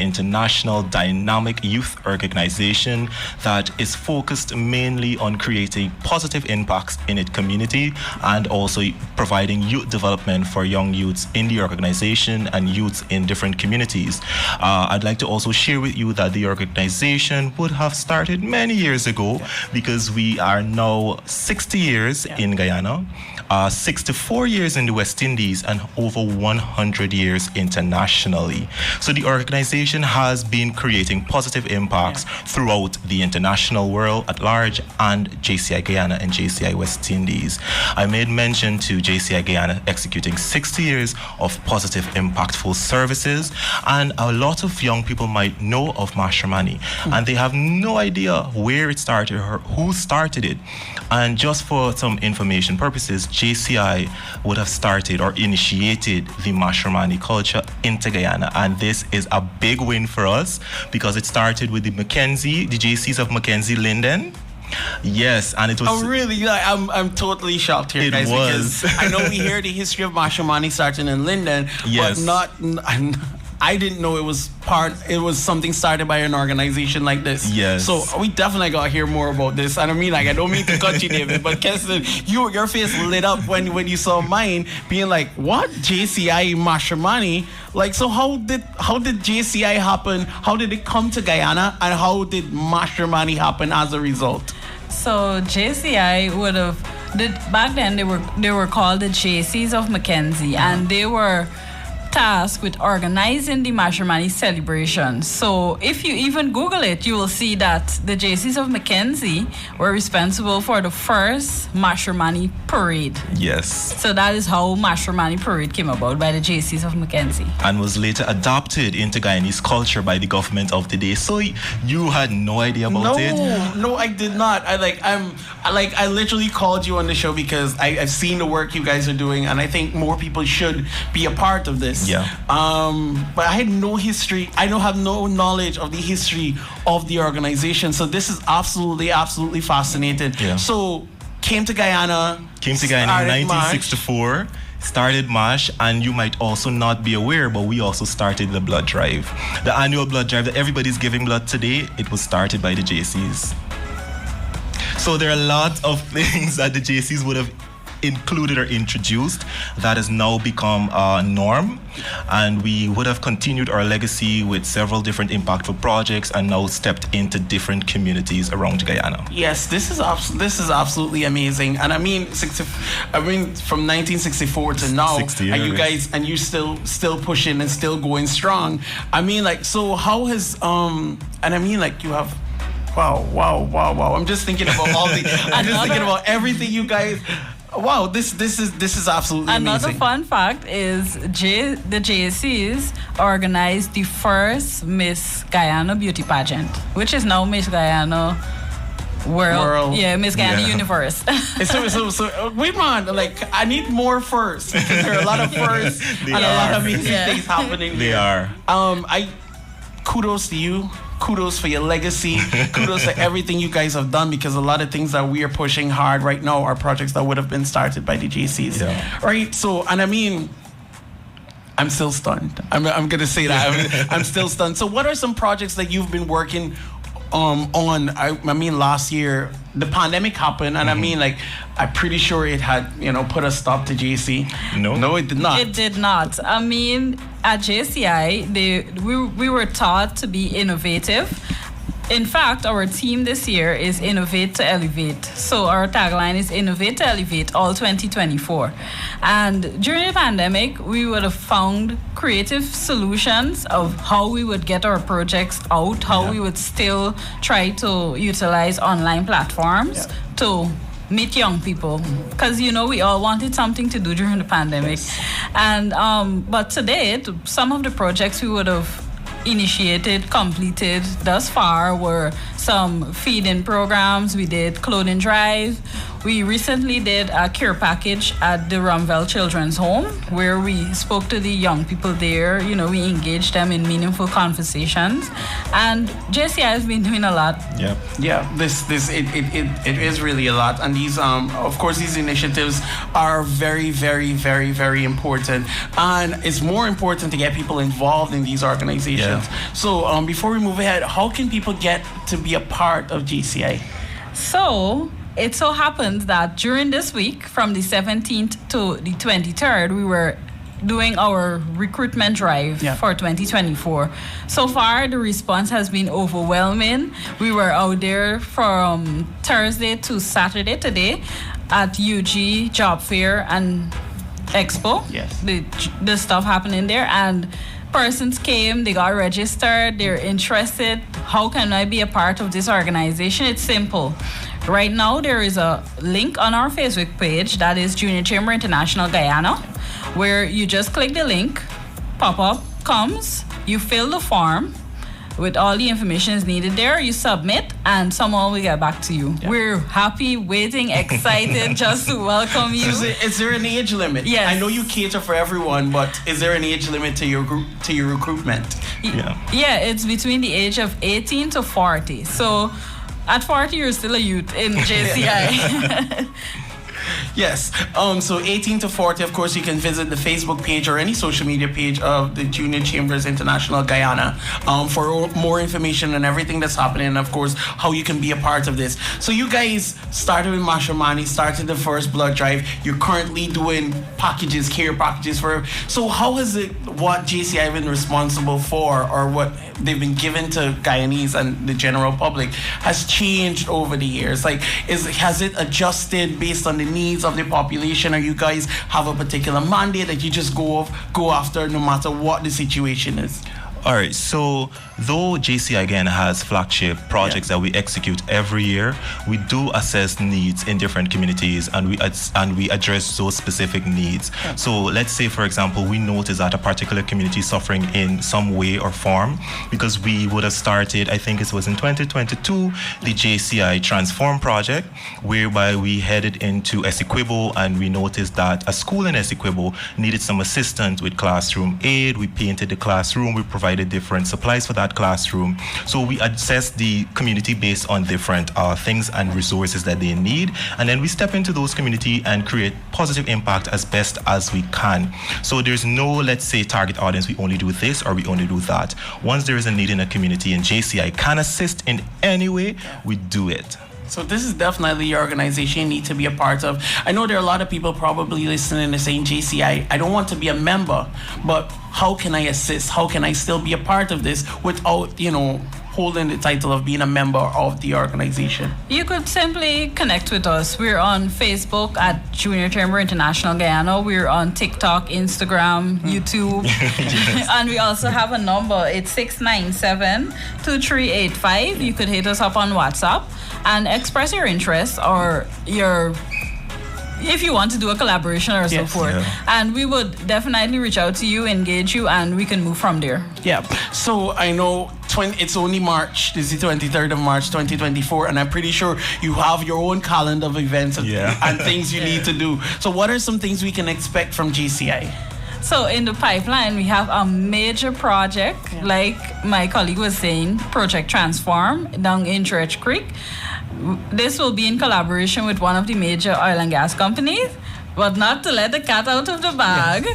international dynamic youth organization that is focused mainly on creating positive impacts in its community and also providing youth development for young youths in the organization and youths in different communities. I'd like to also share with you that the organization would have started many years ago because we are now 60 years in Guyana, 64 years in the West Indies, and over 100 years internationally. So the organization has been creating positive impacts throughout the international world at large and JCI Guyana and JCI West Indies. I made mention to JCI Guyana executing 60 years of positive, impactful services, and a lot of young people might know of Mashramani, and they have no idea where it started or who started it. And just for some information purposes, JCI would have started or initiated the Mashramani culture into Guyana, and this is a big win for us because it started with the JCs of Mackenzie Linden. Yes, and it was. Oh, really? I'm totally shocked here, guys, because I know we hear the history of Mashramani starting in Linden, but I didn't know it was something started by an organization like this. Yes. So we definitely got to hear more about this. And I mean, I don't mean to cut you, David, but Kestine, your face lit up when you saw mine, being like, what? JCI Mashramani? Like, so how did JCI happen? How did it come to Guyana? And how did Mashramani happen as a result? So JCI back then they were called the JCs of Mackenzie, and they were tasked with organizing the Mashramani celebration. So if you even Google it, you will see that the JCs of Mackenzie were responsible for the first Mashramani parade. Yes. So that is how Mashramani parade came about, by the JCs of Mackenzie. And was later adopted into Guyanese culture by the government of the day. So you had no idea about it? No, I did not. I literally called you on the show because I've seen the work you guys are doing, and I think more people should be a part of this. Yeah. But I had no history. I don't have no knowledge of the history of the organization. So this is absolutely fascinating. Yeah. So came to Guyana in 1964. Started MASH, and you might also not be aware, but we also started the blood drive. The annual blood drive that everybody's giving blood today, it was started by the JCs. So there are lots of things that the JCs would have included or introduced that has now become a norm, and we would have continued our legacy with several different impactful projects and now stepped into different communities around Guyana. Yes, this is absolutely amazing. And I mean from 1964 to now, 60 years. And you guys, and you still pushing and still going strong. I mean, like, so how has and I mean, like, you have wow. I'm just thinking about about everything you guys. Wow, this is absolutely amazing. Another fun fact is the JCs organized the first Miss Guyana beauty pageant, which is now Miss Guyana World. Yeah, Miss Guyana Universe. So wait, man, like, I need more firsts, because there are a lot of firsts and a lot of amazing things happening. They are. Kudos to you. Kudos for your legacy. Kudos for everything you guys have done, because a lot of things that we are pushing hard right now are projects that would have been started by the JCs. Yeah. Right? So, and I mean, I'm still stunned. I'm going to say that. I'm still stunned. So what are some projects that you've been working on? I mean, last year, the pandemic happened, and I mean, like, I'm pretty sure it had, put a stop to JC. No, it did not. It did not. I mean, at JCI, we were taught to be innovative. In fact, our team this year is Innovate to Elevate. So our tagline is Innovate to Elevate, all 2024. And during the pandemic, we would have found creative solutions of how we would get our projects out, how we would still try to utilize online platforms to meet young people, because we all wanted something to do during the pandemic. And but today, some of the projects we would have initiated, completed thus far were some feeding programs. We did clothing drive. we recently did a care package at the Rumville Children's Home where we spoke to the young people there. You know, we engaged them in meaningful conversations, and JCI has been doing a lot. Yeah. It is really a lot, and these of course these initiatives are very, very, very, very important, and it's more important to get people involved in these organizations. So before we move ahead, how can people get to be a part of JCI? So it so happens that during this week, from the 17th to the 23rd, we were doing our recruitment drive for 2024. So far, the response has been overwhelming. We were out there from Thursday to Saturday today at UG Job Fair and Expo. The stuff happening there, and persons came, they got registered, they're interested. How can I be a part of this organization? It's simple. Right now, there is a link on our Facebook page that is Junior Chamber International Guyana, where you just click the link, pop-up comes, you fill the form with all the information is needed there, you submit, and someone will get back to you. We're happy, waiting, excited just to welcome you. Is there an age limit? Yes. I know you cater for everyone, but is there an age limit to your group, to your recruitment? Yeah, it's between the age of 18 to 40. So at 40, you're still a youth in JCI. Yes. So 18 to 40, of course, you can visit the Facebook page or any social media page of the Junior Chambers International Guyana for more information on everything that's happening, and of course, how you can be a part of this. So you guys started with Mashramani, started the first blood drive. You're currently doing packages, care packages for. So how has it, what JCI been responsible for, or what they've been given to Guyanese and the general public, has changed over the years? Like, has it adjusted based on the needs of the population, or you guys have a particular mandate that you just go after no matter what the situation is? All right, so though JCI Guyana has flagship projects that we execute every year, we do assess needs in different communities, and we address those specific needs. So let's say, for example, we notice that a particular community is suffering in some way or form, because we would have started, I think it was in 2022, the JCI Transform project, whereby we headed into Essequibo, and we noticed that a school in Essequibo needed some assistance with classroom aid. We painted the classroom, we provided different supplies for that classroom. So we assess the community based on different things and resources that they need, and then we step into those community and create positive impact as best as we can. So there's no, let's say, target audience, we only do this or we only do that. Once there is a need in a community and JCI can assist in any way, we do it. So this is definitely your organization you need to be a part of. I know there are a lot of people probably listening and saying, JCI, I don't want to be a member, but how can I assist? How can I still be a part of this without, holding the title of being a member of the organization? You could simply connect with us. We're on Facebook at Junior Chamber International Guyana. We're on TikTok, Instagram, YouTube. And we also have a number. It's 697-2385. You could hit us up on WhatsApp and express your interest or if you want to do a collaboration or so forth. And we would definitely reach out to you, engage you, and we can move from there. Yeah. So I know it's only March. This is the 23rd of March, 2024, and I'm pretty sure you have your own calendar of events and things you need to do. So what are some things we can expect from JCI? So in the pipeline, we have a major project, like my colleague was saying, Project Transform down in Church Creek. This will be in collaboration with one of the major oil and gas companies, but not to let the cat out of the bag.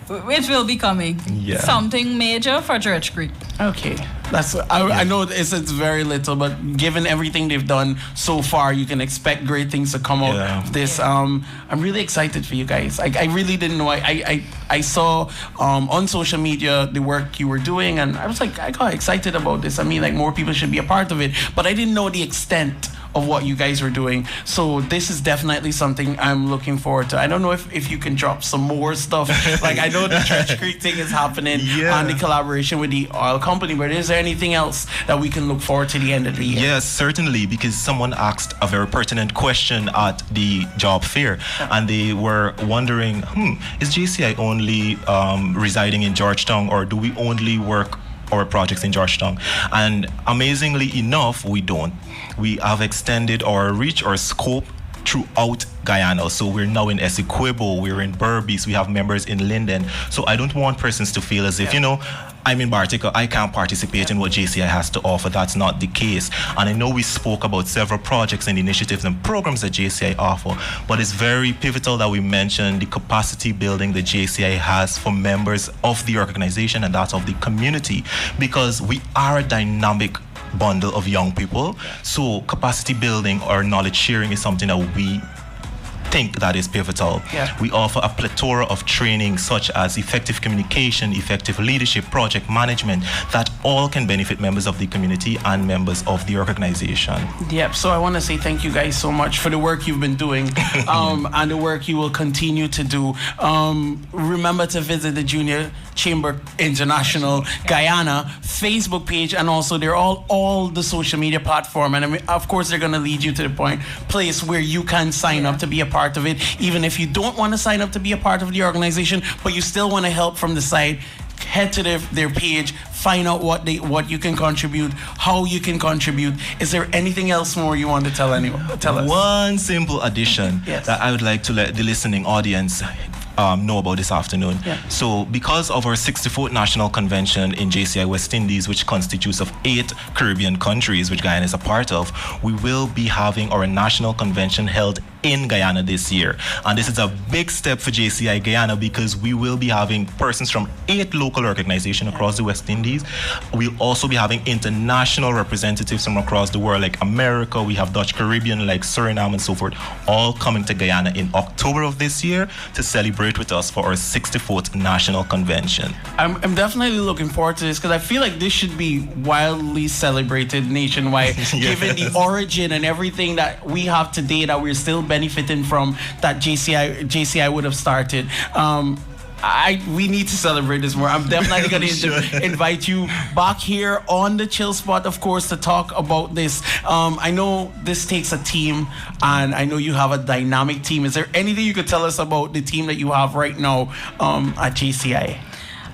It will be coming. Something major for Church Creek. Okay. I know it's very little, but given everything they've done so far, you can expect great things to come out of this. I'm really excited for you guys. I really didn't know. I saw on social media the work you were doing, and I was like, I got excited about this. I mean, like, more people should be a part of it, but I didn't know the extent of what you guys were doing. So this is definitely something I'm looking forward to. I don't know if you can drop some more stuff. Like, I know the Church Creek thing is happening on the collaboration with the oil company, but is there anything else that we can look forward to the end of the year? Yes, certainly, because someone asked a very pertinent question at the job fair, and they were wondering, is JCI only residing in Georgetown, or do we only work our projects in Georgetown? And amazingly enough, we don't. We have extended our reach or scope throughout Guyana. So we're now in Essequibo, we're in Berbice, we have members in Linden. So I don't want persons to feel as if, I'm in Bartica, I can't participate in what JCI has to offer. That's not the case. And I know we spoke about several projects and initiatives and programs that JCI offer, but it's very pivotal that we mention the capacity building that JCI has for members of the organization and that of the community, because we are a dynamic bundle of young people. So capacity building or knowledge sharing is something that we think that is pivotal. We offer a plethora of training such as effective communication, effective leadership, project management, that all can benefit members of the community and members of the organization. So I want to say thank you guys so much for the work you've been doing and the work you will continue to do. Remember to visit the Junior Chamber International Guyana Facebook page, and also they're all the social media platform, and of course they're going to lead you to the place where you can sign up to be a part of it, even if you don't want to sign up to be a part of the organization, but you still want to help from the side. Head to their page, find out what you can contribute, how you can contribute. Is there anything else more you want to tell us? One simple addition that I would like to let the listening audience know about this afternoon. So because of our 64th National Convention in JCI West Indies, which constitutes of 8 Caribbean countries, which Guyana is a part of, we will be having our national convention held in Guyana this year. And this is a big step for JCI Guyana, because we will be having persons from 8 local organizations across the West Indies. We'll also be having international representatives from across the world, like America. We have Dutch Caribbean, like Suriname and so forth, all coming to Guyana in October of this year to celebrate with us for our 64th National Convention. I'm definitely looking forward to this, because I feel like this should be wildly celebrated nationwide, given the origin and everything that we have today that we're still benefiting from, that JCI would have started. We need to celebrate this more. I'm definitely going to invite you back here on the Chill Spot, of course, to talk about this. I know this takes a team, and I know you have a dynamic team. Is there anything you could tell us about the team that you have right now at JCI?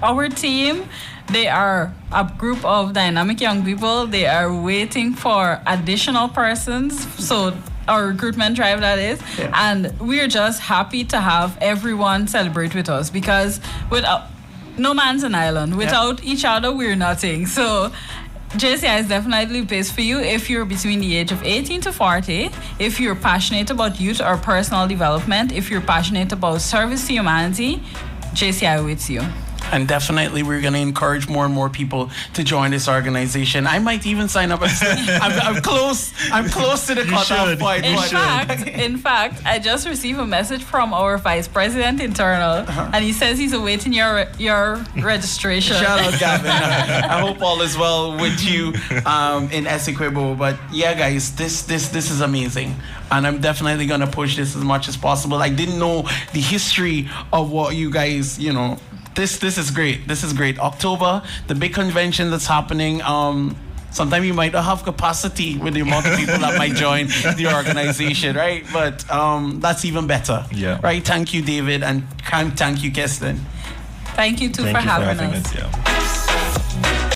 Our team, they are a group of dynamic young people. They are waiting for additional persons. So our recruitment drive, that is. And we're just happy to have everyone celebrate with us, because without no man's an island. Without each other, we're nothing. So JCI is definitely a place for you if you're between the age of 18 to 40, if you're passionate about youth or personal development, if you're passionate about service to humanity, JCI waits you. And definitely we're going to encourage more and more people to join this organization. I might even sign up. I'm close to the cutoff point. In fact, I just received a message from our Vice President Internal, and he says he's awaiting your registration. Shout out, Gavin. I hope all is well with you in Essequibo. But yeah, guys, this is amazing. And I'm definitely going to push this as much as possible. I didn't know the history of what you guys, This is great. This is great. October, the big convention that's happening. Sometimes you might not have capacity with the amount of people that might join the organization, right? But that's even better. Right? Thank you, David, and thank you, Kestine. Thank you, too, for having us.